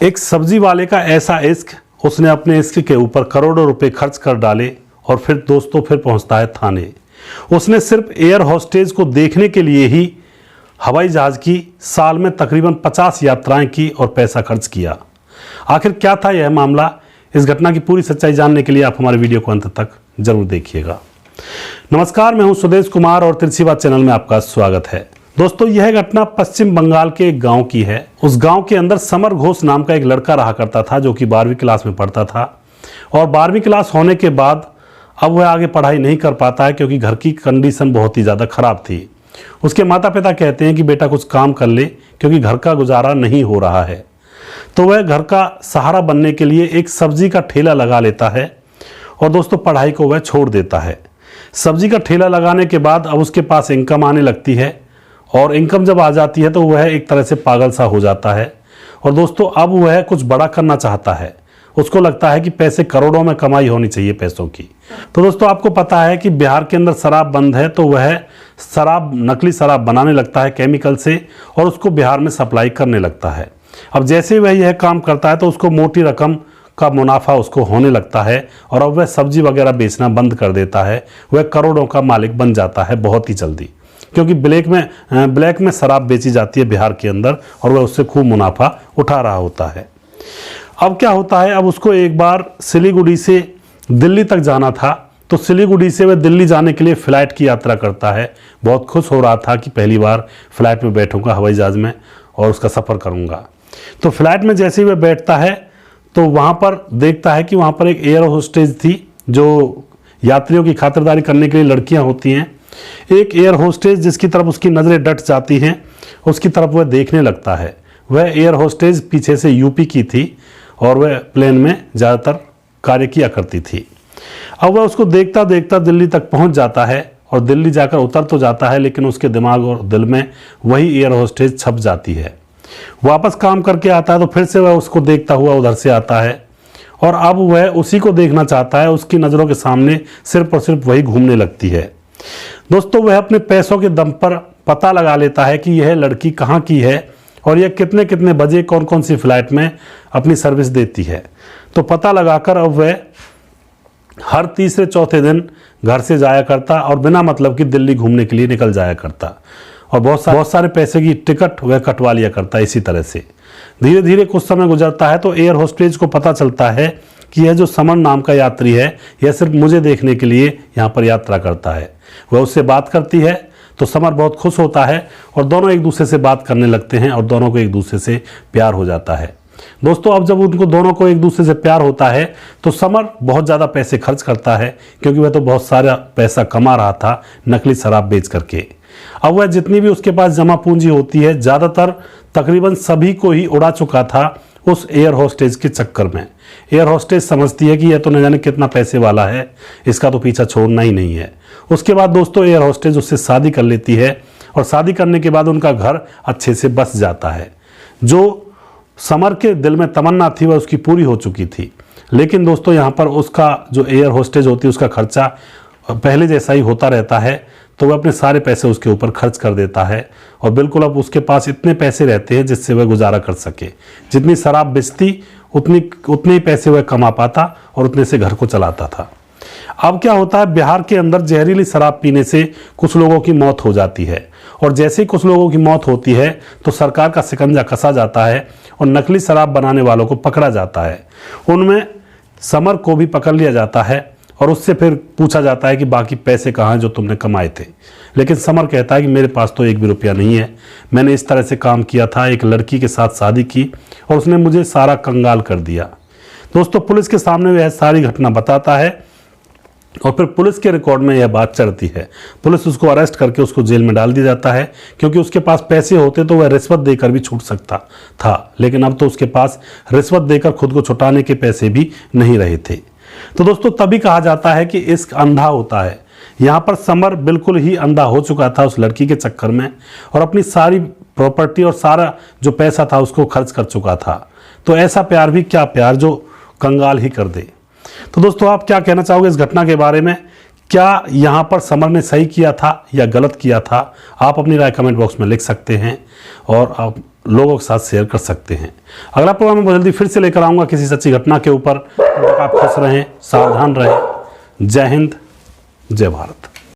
एक सब्जी वाले का ऐसा इश्क, उसने अपने इश्क के ऊपर करोड़ों रुपए खर्च कर डाले और फिर दोस्तों फिर पहुंचता है थाने। उसने सिर्फ एयर होस्टेज को देखने के लिए ही हवाई जहाज की साल में तकरीबन 50 यात्राएं की और पैसा खर्च किया। आखिर क्या था यह मामला? इस घटना की पूरी सच्चाई जानने के लिए आप हमारे वीडियो को अंत तक जरूर देखिएगा। नमस्कार, मैं हूं सुदेश कुमार और तिरछी बात चैनल में आपका स्वागत है। दोस्तों, यह घटना पश्चिम बंगाल के एक गांव की है। उस गांव के अंदर समर घोष नाम का एक लड़का रहा करता था जो कि 12वीं क्लास में पढ़ता था और 12वीं क्लास होने के बाद अब वह आगे पढ़ाई नहीं कर पाता है क्योंकि घर की कंडीशन बहुत ही ज़्यादा ख़राब थी। उसके माता पिता कहते हैं कि बेटा कुछ काम कर ले क्योंकि घर का गुजारा नहीं हो रहा है। तो वह घर का सहारा बनने के लिए एक सब्जी का ठेला लगा लेता है और दोस्तों पढ़ाई को वह छोड़ देता है। सब्जी का ठेला लगाने के बाद अब उसके पास इनकम आने लगती है और इनकम जब आ जाती है तो वह एक तरह से पागल सा हो जाता है और दोस्तों अब वह कुछ बड़ा करना चाहता है। उसको लगता है कि पैसे करोड़ों में कमाई होनी चाहिए पैसों की। तो दोस्तों आपको पता है कि बिहार के अंदर शराब बंद है, तो वह शराब नकली शराब बनाने लगता है केमिकल से और उसको बिहार में सप्लाई करने लगता है। अब जैसे वह यह काम करता है तो उसको मोटी रकम का मुनाफा उसको होने लगता है और अब वह सब्जी वगैरह बेचना बंद कर देता है। वह करोड़ों का मालिक बन जाता है बहुत ही जल्दी, क्योंकि ब्लैक में शराब बेची जाती है बिहार के अंदर और वह उससे खूब मुनाफा उठा रहा होता है। अब क्या होता है, अब उसको एक बार सिलीगुड़ी से दिल्ली तक जाना था, तो सिलीगुड़ी से वह दिल्ली जाने के लिए फ़्लाइट की यात्रा करता है। बहुत खुश हो रहा था कि पहली बार फ्लाइट में बैठूंगा हवाई जहाज़ में और उसका सफ़र करूंगा। तो फ्लाइट में जैसे ही वह बैठता है तो वहाँ पर देखता है कि वहाँ पर एक एयर होस्टेज थी जो यात्रियों की खातिरदारी करने के लिए लड़कियाँ होती हैं। एक एयर होस्टेज जिसकी तरफ उसकी नज़रें डट जाती हैं उसकी तरफ वह देखने लगता है। वह एयर होस्टेज पीछे से यूपी की थी और वह प्लेन में ज़्यादातर कार्य किया करती थी। अब वह उसको देखता देखता दिल्ली तक पहुंच जाता है और दिल्ली जाकर उतर तो जाता है लेकिन उसके दिमाग और दिल में वही एयर होस्टेज छप जाती है। वापस काम करके आता है तो फिर से वह उसको देखता हुआ उधर से आता है और अब वह उसी को देखना चाहता है। उसकी नज़रों के सामने सिर्फ और सिर्फ वही घूमने लगती है। दोस्तों, वह अपने पैसों के दम पर पता लगा लेता है कि यह लड़की कहाँ की है और यह कितने कितने बजे कौन कौन सी फ्लाइट में अपनी सर्विस देती है। तो पता लगाकर अब वह हर तीसरे चौथे दिन घर से जाया करता और बिना मतलब कि दिल्ली घूमने के लिए निकल जाया करता और बहुत सारे पैसे की टिकट वह कटवा लिया करता। इसी तरह से धीरे धीरे कुछ समय गुजरता है तो एयर होस्टेज को पता चलता है कि यह जो समर नाम का यात्री है यह सिर्फ मुझे देखने के लिए यहाँ पर यात्रा करता है। वह उससे बात करती है तो समर बहुत खुश होता है और दोनों एक दूसरे से बात करने लगते हैं और दोनों को एक दूसरे से प्यार हो जाता है। दोस्तों, अब जब उनको दोनों को एक दूसरे से प्यार होता है तो समर बहुत ज़्यादा पैसे खर्च करता है क्योंकि वह तो बहुत सारा पैसा कमा रहा था नकली शराब बेच करके। अब वह जितनी भी उसके पास जमा पूंजी होती है ज़्यादातर तकरीबन सभी को ही उड़ा चुका था उस एयर होस्टेज के चक्कर में। एयर होस्टेज समझती है कि यह तो न जाने कितना पैसे वाला है, इसका तो पीछा छोड़ना ही नहीं है। उसके बाद दोस्तों एयर होस्टेज उससे शादी कर लेती है और शादी करने के बाद उनका घर अच्छे से बस जाता है। जो समर के दिल में तमन्ना थी वह उसकी पूरी हो चुकी थी। लेकिन दोस्तों यहाँ पर उसका जो एयर होस्टेज होती है उसका खर्चा पहले जैसा ही होता रहता है, तो वह अपने सारे पैसे उसके ऊपर खर्च कर देता है और बिल्कुल अब उसके पास इतने पैसे रहते हैं जिससे वह गुजारा कर सके। जितनी शराब बेचती उतने ही पैसे वह कमा पाता और उतने से घर को चलाता था। अब क्या होता है, बिहार के अंदर जहरीली शराब पीने से कुछ लोगों की मौत हो जाती है और जैसे ही कुछ लोगों की मौत होती है तो सरकार का शिकंजा कसा जाता है और नकली शराब बनाने वालों को पकड़ा जाता है। उनमें समर को भी पकड़ लिया जाता है और उससे फिर पूछा जाता है कि बाकी पैसे कहाँ हैं जो तुमने कमाए थे। लेकिन समर कहता है कि मेरे पास तो एक भी रुपया नहीं है, मैंने इस तरह से काम किया था, एक लड़की के साथ शादी की और उसने मुझे सारा कंगाल कर दिया। दोस्तों, पुलिस के सामने वह सारी घटना बताता है और फिर पुलिस के रिकॉर्ड में यह बात चढ़ती है। पुलिस उसको अरेस्ट करके उसको जेल में डाल दिया जाता है क्योंकि उसके पास पैसे होते तो वह रिश्वत देकर भी छूट सकता था, लेकिन अब तो उसके पास रिश्वत देकर खुद को छुटाने के पैसे भी नहीं रहे थे। तो दोस्तों तभी कहा जाता है कि इश्क अंधा होता है। यहाँ पर समर बिल्कुल ही अंधा हो चुका था उस लड़की के चक्कर में और अपनी सारी प्रॉपर्टी और सारा जो पैसा था उसको खर्च कर चुका था। तो ऐसा प्यार भी क्या प्यार जो कंगाल ही कर दे। तो दोस्तों आप क्या कहना चाहोगे इस घटना के बारे में? क्या यहाँ पर समर ने सही किया था या गलत किया था? आप अपनी राय कमेंट बॉक्स में लिख सकते हैं और आप लोगों के साथ शेयर कर सकते हैं। अगला प्रोग्राम में बहुत जल्दी फिर से लेकर आऊँगा किसी सच्ची घटना के ऊपर। आप खुश रहें, सावधान रहें। जय हिंद, जय भारत।